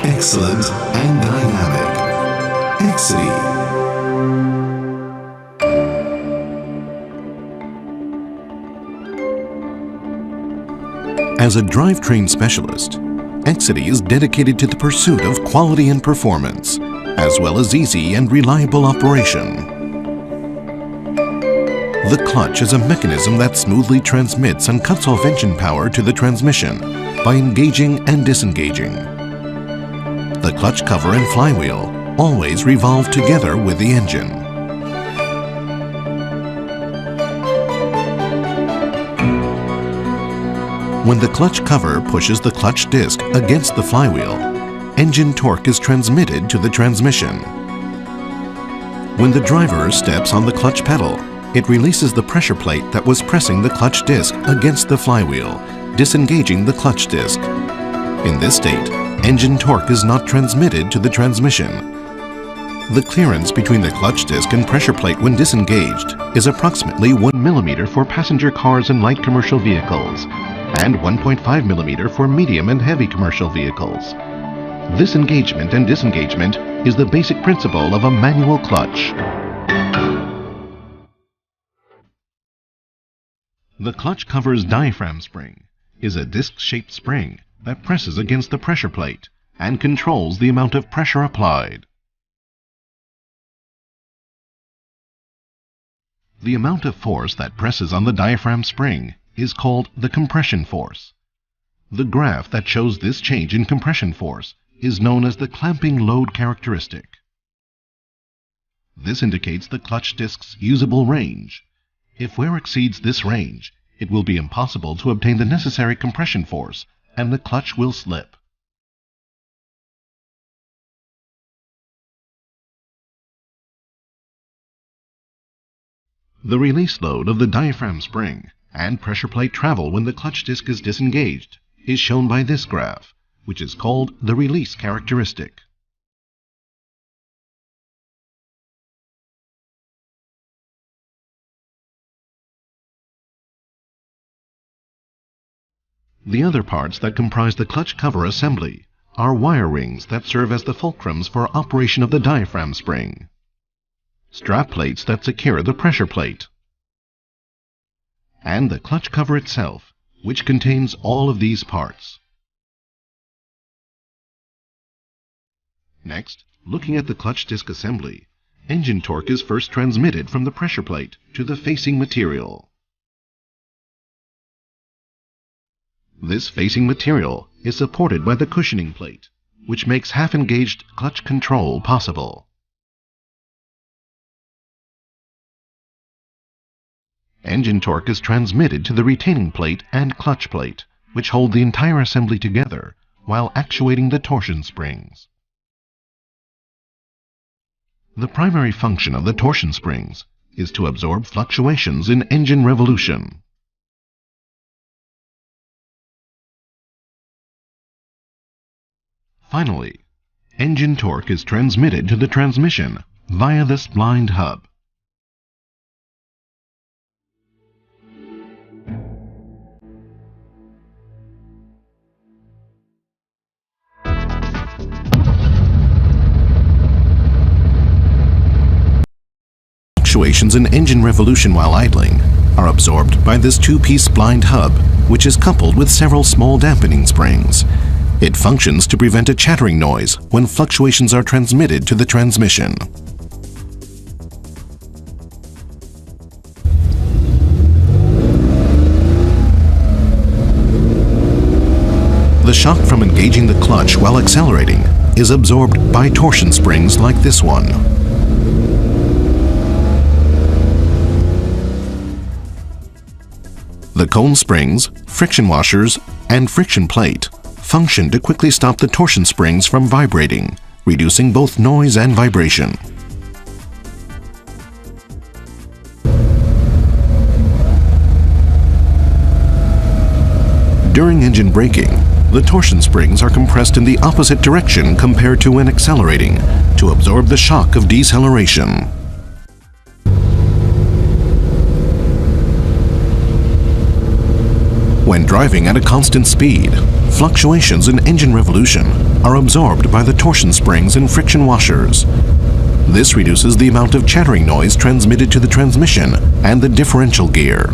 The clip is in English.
Excellent and dynamic. Exidy. As a drivetrain specialist, Exidy is dedicated to the pursuit of quality and performance, as well as easy and reliable operation. The clutch is a mechanism that smoothly transmits and cuts off engine power to the transmission by engaging and disengaging. The clutch cover and flywheel always revolve together with the engine. When the clutch cover pushes the clutch disc against the flywheel, engine torque is transmitted to the transmission. When the driver steps on the clutch pedal, it releases the pressure plate that was pressing the clutch disc against the flywheel, disengaging the clutch disc. In this state, engine torque is not transmitted to the transmission. The clearance between the clutch disc and pressure plate when disengaged is approximately 1 millimeter for passenger cars and light commercial vehicles, and 1.5 millimeter for medium and heavy commercial vehicles. This engagement and disengagement is the basic principle of a manual clutch. The clutch cover's diaphragm spring is a disc-shaped spring that presses against the pressure plate and controls the amount of pressure applied. The amount of force that presses on the diaphragm spring is called the compression force. The graph that shows this change in compression force is known as the clamping load characteristic. This indicates the clutch disc's usable range. If wear exceeds this range, it will be impossible to obtain the necessary compression force and the clutch will slip. The release load of the diaphragm spring and pressure plate travel when the clutch disc is disengaged is shown by this graph, which is called the release characteristic. The other parts that comprise the clutch cover assembly are wire rings that serve as the fulcrums for operation of the diaphragm spring, strap plates that secure the pressure plate, and the clutch cover itself, which contains all of these parts. Next, looking at the clutch disc assembly, engine torque is first transmitted from the pressure plate to the facing material. This facing material is supported by the cushioning plate, which makes half-engaged clutch control possible. Engine torque is transmitted to the retaining plate and clutch plate, which hold the entire assembly together while actuating the torsion springs. The primary function of the torsion springs is to absorb fluctuations in engine revolution. Finally, engine torque is transmitted to the transmission via the splined hub. Fluctuations in engine revolution while idling are absorbed by this two-piece splined hub, which is coupled with several small dampening springs. It functions to prevent a chattering noise when fluctuations are transmitted to the transmission. The shock from engaging the clutch while accelerating is absorbed by torsion springs like this one. The cone springs, friction washers, and friction plate function to quickly stop the torsion springs from vibrating, reducing both noise and vibration. During engine braking, the torsion springs are compressed in the opposite direction compared to when accelerating to absorb the shock of deceleration. When driving at a constant speed, fluctuations in engine revolution are absorbed by the torsion springs and friction washers. This reduces the amount of chattering noise transmitted to the transmission and the differential gear.